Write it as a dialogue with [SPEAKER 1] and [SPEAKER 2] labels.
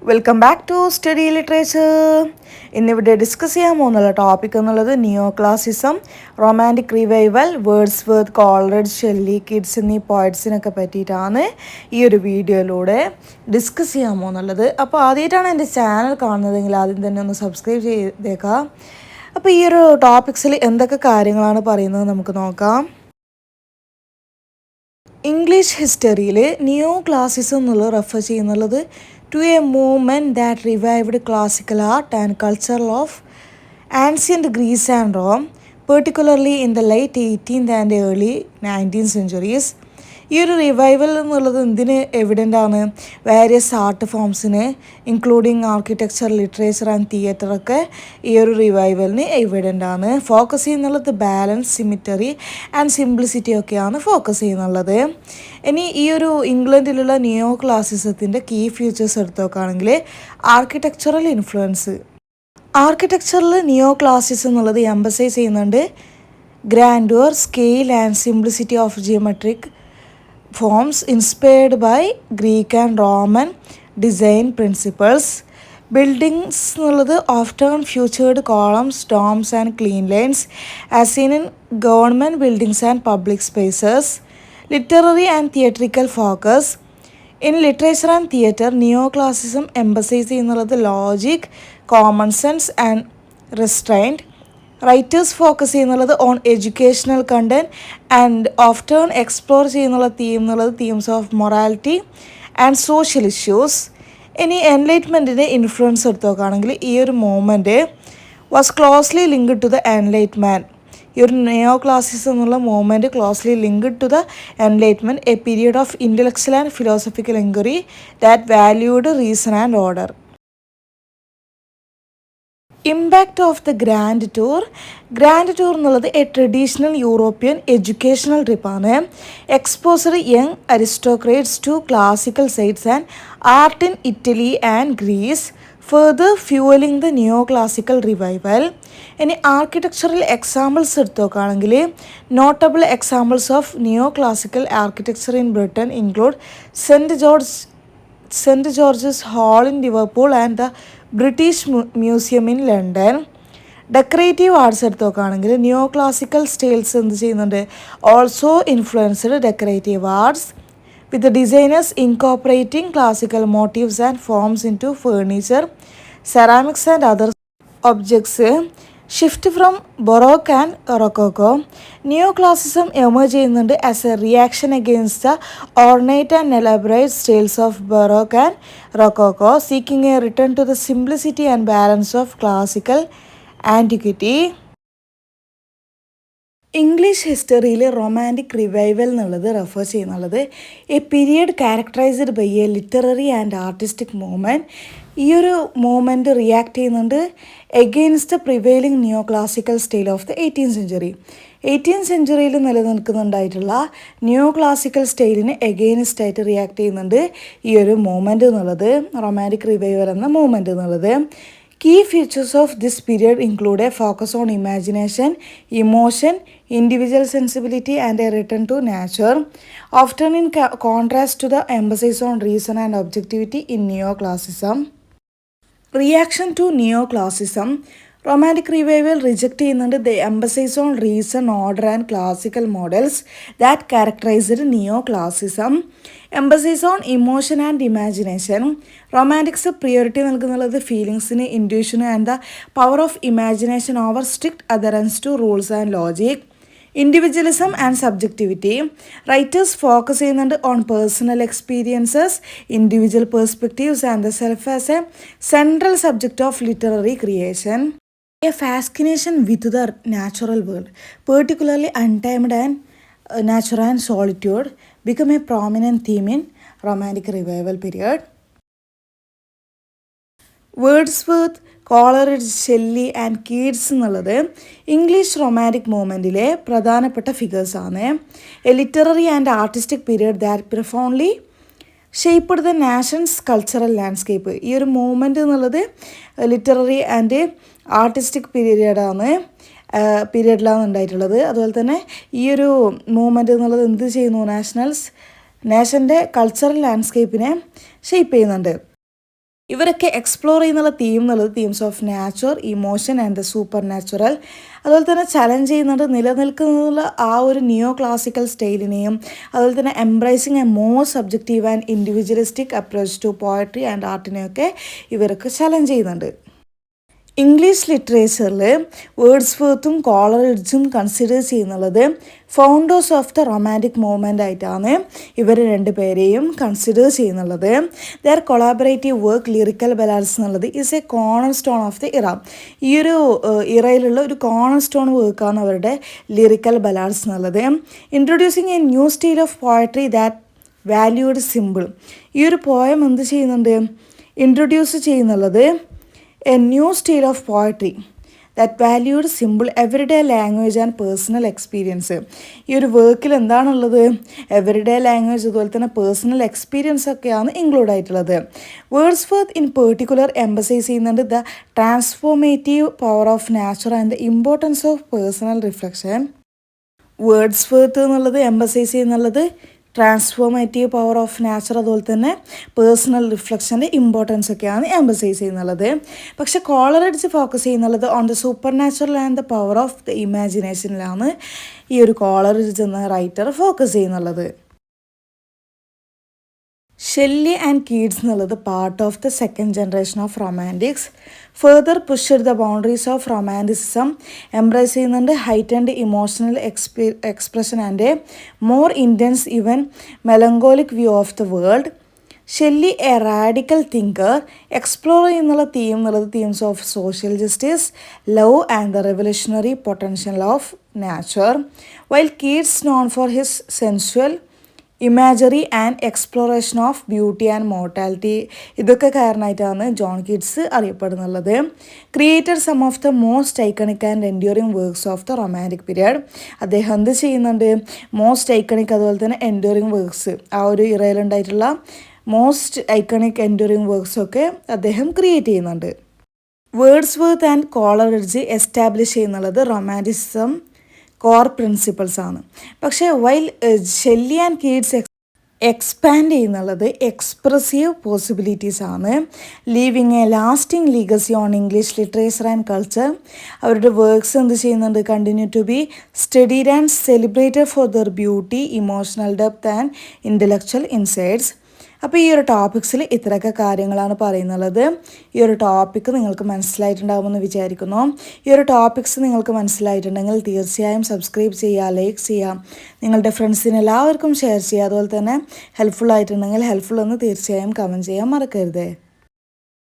[SPEAKER 1] Welcome back to study literature. ഇന്നിവിടെ discuss ചെയ്യാൻ പോകുന്നുള്ള ടോപ്പിക് എന്നുള്ളത് neo classicism, romantic revival, Wordsworth, Coleridge, Shelley, Keats എന്നീ പോയറ്റ്സിനൊക്കെ പറ്റിയിട്ടാണ് ഈ ഒരു വീഡിയോയിലൂടെ ഡിസ്കസ് ചെയ്യാൻ പോകുന്നുള്ളത്. അപ്പോൾ ആദ്യമായിട്ടാണ് എൻ്റെ ചാനൽ കാണുന്നതെങ്കിൽ ആദ്യം തന്നെ ഒന്ന് സബ്സ്ക്രൈബ് ചെയ്തേക്കാം. അപ്പോൾ ഈ ഒരു ടോപ്പിക്സിൽ എന്തൊക്കെ കാര്യങ്ങളാണ് പറയുന്നത് നമുക്ക് നോക്കാം. ഇംഗ്ലീഷ് ഹിസ്റ്ററിയിൽ നിയോ ക്ലാസിസം എന്നുള്ളത് refer ചെയ്യുന്നുള്ളത് to a movement that revived classical art and culture of ancient Greece and Rome, particularly in the late 18th and early 19th centuries. ഈ ഒരു റിവൈവൽ എന്നുള്ളത് എന്തിന് എവിഡൻ്റ് ആണ്? വേരിയസ് ആർട്ട് ഫോംസിന് ഇൻക്ലൂഡിങ് ആർക്കിടെക്ചർ, ലിറ്ററേച്ചർ ആൻഡ് തിയേറ്ററൊക്കെ ഈ ഒരു റിവൈവലിന് എവിഡൻ്റ് ആണ്. ഫോക്കസ് ചെയ്യുന്നുള്ളത് ബാലൻസ്, സിമിറ്ററി ആൻഡ് സിംപ്ലിസിറ്റി ഒക്കെയാണ് ഫോക്കസ് ചെയ്യുന്നുള്ളത്. ഇനി ഈ ഒരു ഇംഗ്ലണ്ടിലുള്ള നിയോ ക്ലാസിസത്തിൻ്റെ കീ ഫീച്ചേഴ്സ് എടുത്ത് നോക്കുകയാണെങ്കിൽ ആർക്കിടെക്ചറൽ ഇൻഫ്ലുവൻസ്. ആർക്കിടെക്ചറിൽ നിയോ ക്ലാസിസം എന്നുള്ളത് എംബസൈസ് ചെയ്യുന്നുണ്ട് grandeur, scale and simplicity of geometric forms inspired by Greek and Roman design principles. Buildings often featured columns, domes and clean lines as seen in government buildings and public spaces. Literary and theatrical focus. In literature and theatre, neoclassicism emphasizes logic, common sense and restraint. Writers focus on educational content and often explore themes of morality and social issues. Any enlightenment influence this movement was closely linked to the enlightenment. Your neoclassicism movement closely linked to the enlightenment, a period of intellectual and philosophical inquiry that valued reason and order. Impact of the Grand Tour. Grand Tour എന്നുള്ളത് a traditional European educational ട്രിപ്പാണ്. Exposure young aristocrats to classical sites and art in Italy and Greece, further fuelling the neo classical revival. ഇനി architectural examples എടുത്ത് നോക്കുകയാണെങ്കിൽ notable examples of neo classical architecture in Britain include saint George's hall in Liverpool and the British museum in London. Decorative arts എടുത്ത് നോക്കുകയാണെങ്കിൽ neo classical styles എന്ത് ചെയ്യുന്നുണ്ട്? Also influenced decorative arts with designers incorporating classical motifs and forms into furniture, ceramics and other objects. Shift from baroque and rococo. Neo classicism emerge ചെയ്യുന്നുണ്ട് as a reaction against the ornate and elaborate styles of baroque and rococo, seeking a return to the simplicity and balance of classical antiquity. English ഹിസ്റ്ററിയിൽ romantic revival എന്നുള്ളത് refer ചെയ്യുന്നുള്ളത് a period characterised by a literary and artistic movement. ഈ ഒരു movement react ചെയ്യുന്നുണ്ട് against the prevailing neo classical style of the 18th century. 18th centuryയിൽ നിലനിൽക്കുന്നുണ്ടായിട്ടുള്ള neo classical സ്റ്റൈലിന് against ആയിട്ട് റിയാക്ട് ചെയ്യുന്നുണ്ട് ഈ ഒരു മൂവ്മെൻറ്റ് എന്നുള്ളത്, റൊമാൻറ്റിക് റിവൈവൽ എന്ന മൂവ്മെൻറ്റ് എന്നുള്ളത്. Key features of this period include a focus on imagination, emotion, individual sensibility and a return to nature, often in contrast to the emphasis on reason and objectivity in neoclassicism. Reaction to neoclassicism. Romantic revival reject the emphasis on reason, order and classical models that characterized neoclassicism. Emphasis on emotion and imagination. Romantics priority നൽകുന്നത് ഫീലിങ്സിന്, ഇൻറ്റ്യൂഷന് and the power of imagination over strict adherence to rules and logic. Individualism and subjectivity. Writers focus ചെയ്യുന്നുണ്ട് on personal experiences, individual perspectives and the self as a central subject of literary creation. A fascination with the natural world, particularly untamed and nature and solitude, become a prominent theme in Romantic Revival period. Wordsworth, Coleridge, Shelley and Keats എന്നുള്ളത് English romantic മൂവ്മെൻറ്റിലെ പ്രധാനപ്പെട്ട ഫിഗേഴ്സാണ്. A literary and artistic period that profoundly shaped the nation's cultural landscape. ഈ ഒരു movement എന്നുള്ളത് literary and artistic പീരിയഡിലാണ് ഉണ്ടായിട്ടുള്ളത്. അതുപോലെ തന്നെ ഈ ഒരു മൂവ്മെൻറ്റ് എന്നുള്ളത് എന്ത് ചെയ്യുന്നു? നാഷൻ്റെ കൾച്ചറൽ ലാൻഡ്സ്കേപ്പിനെ ഷേപ്പ് ചെയ്യുന്നുണ്ട്. ഇവരൊക്കെ എക്സ്പ്ലോർ ചെയ്യുന്നുള്ള തീം എന്നുള്ളത് themes of nature, emotion and the super natural. അതുപോലെ തന്നെ ചലഞ്ച് ചെയ്യുന്നത് നിലനിൽക്കുന്ന ആ ഒരു നിയോ ക്ലാസിക്കൽ സ്റ്റൈലിനെയും അതുപോലെ തന്നെ embracing a more subjective and individualistic approach to poetry and ആർട്ടിനെയൊക്കെ ഇവരൊക്കെ ചലഞ്ച് ചെയ്യുന്നുണ്ട്. ഇംഗ്ലീഷ് ലിറ്ററേച്ചറിൽ വേർഡ്സ്വർത്തും കോളറിഡ്ജും കൺസിഡർ ചെയ്യുന്നുള്ളത് founders of the romantic movement ആയിട്ടാണ് ഇവർ രണ്ടുപേരെയും കൺസിഡർ ചെയ്യുന്നുള്ളത്. Their collaborative work lyrical ballads എന്നുള്ളത് is a cornerstone of the era. ഈ ഒരു ഇറയിലുള്ള ഒരു കോണർ സ്റ്റോൺ വർക്കാണ് അവരുടെ ലിറിക്കൽ ബലാഡ്സ് എന്നുള്ളത്. Introducing a new style of poetry that valued simple. ഈ ഒരു പോയം എന്ത് ചെയ്യുന്നുണ്ട്, ഇൻട്രൊഡ്യൂസ് ചെയ്യുന്നുള്ളത് a new style of poetry that valued simple everyday language and personal experience. ഈ ഒരു വർക്കിൽ എന്താണുള്ളത്, എവറിഡേ ലാംഗ്വേജ് അതുപോലെ തന്നെ പേഴ്സണൽ എക്സ്പീരിയൻസ് ഒക്കെയാണ് ഇൻക്ലൂഡ് ആയിട്ടുള്ളത്. വേർഡ്സ്വർത്ത് ഇൻ പെർട്ടിക്കുലർ എംബസൈസ് ചെയ്യുന്നുണ്ട് the transformative power of nature and the importance of personal reflection. Wordsworth എന്നുള്ളത് എംബസൈസ് ചെയ്യുന്നുള്ളത് ട്രാൻസ്ഫോർമേറ്റീവ് പവർ ഓഫ് നാച്ചർ അതുപോലെ തന്നെ പേഴ്സണൽ റിഫ്ലക്ഷൻ്റെ ഇമ്പോർട്ടൻസ് ഒക്കെയാണ് എംബസൈസ് ചെയ്യുന്നുള്ളത്. പക്ഷെ കോളറിഡ്ജ് ഫോക്കസ് ചെയ്യുന്നുള്ളത് on the super natural and the power of the ഇമാജിനേഷനിലാണ് ഈ ഒരു കോളറിഡ്ജ് എന്ന റൈറ്റർ ഫോക്കസ് ചെയ്യുന്നുള്ളത്. ഷെല്ലി ആൻഡ് കീറ്റ്സ് എന്നുള്ളത് part of the second generation of romantics. Further push the boundaries of romanticism, embrace ചെയ്യുന്നുണ്ട് heightened emotional expression and a more intense even melancholic view of the world. Shelley a radical thinker, explore ചെയ്യുന്നുള്ള theme എന്നുള്ളത് themes of social justice, love and the revolutionary potential of nature. While Keats known for his സെൻസ്വൽ imagery and exploration of beauty and mortality. ഇതൊക്കെ കാരണമായിട്ടാണ് John Keats അറിയപ്പെടുന്നുള്ളത്. Created some of the most iconic and enduring works of the romantic period. അദ്ദേഹം എന്ത് ചെയ്യുന്നുണ്ട്, most iconic അതുപോലെ തന്നെ enduring works, ആ ഒരു ഇറയിലുണ്ടായിട്ടുള്ള മോസ്റ്റ് ഐക്കണിക് എൻഡ്യൂറിങ് വർക്ക്സൊക്കെ അദ്ദേഹം ക്രിയേറ്റ് ചെയ്യുന്നുണ്ട്. വേർഡ്സ്വർത്ത് ആൻഡ് കോളറിഡ്ജ് എസ്റ്റാബ്ലിഷ് ചെയ്യുന്നുള്ളത് റൊമാൻറ്റിസിസം കോർ പ്രിൻസിപ്പിൾസ് ആണ്. പക്ഷേ while Shelley and Keats expand ചെയ്യുന്നുള്ളത് എക്സ്പ്രസീവ് പോസിബിലിറ്റീസ് ആണ്. Leaving a lasting legacy on English literature and culture. അവരുടെ വർക്ക്സ് എന്ത് ചെയ്യുന്നുണ്ട്, continue to be studied and celebrated for their beauty, emotional depth and intellectual insights. അപ്പോൾ ഈ ഒരു ടോപ്പിക്സിൽ ഇത്രയൊക്കെ കാര്യങ്ങളാണ് പറയുന്നുള്ളത്. ഈ ഒരു ടോപ്പിക്ക് നിങ്ങൾക്ക് മനസ്സിലായിട്ടുണ്ടാകുമെന്ന് വിചാരിക്കുന്നു. ഈ ഒരു ടോപ്പിക്സ് നിങ്ങൾക്ക് മനസ്സിലായിട്ടുണ്ടെങ്കിൽ തീർച്ചയായും സബ്സ്ക്രൈബ് ചെയ്യുക, ലൈക്ക് ചെയ്യുക, നിങ്ങളുടെ ഫ്രണ്ട്സിന് എല്ലാവർക്കും ഷെയർ ചെയ്യുക. അതുപോലെ തന്നെ ഹെൽപ്ഫുൾ ആയിട്ടുണ്ടെങ്കിൽ ഹെൽപ്ഫുൾ എന്ന് തീർച്ചയായും കമൻറ്റ് ചെയ്യാൻ മറക്കരുത്.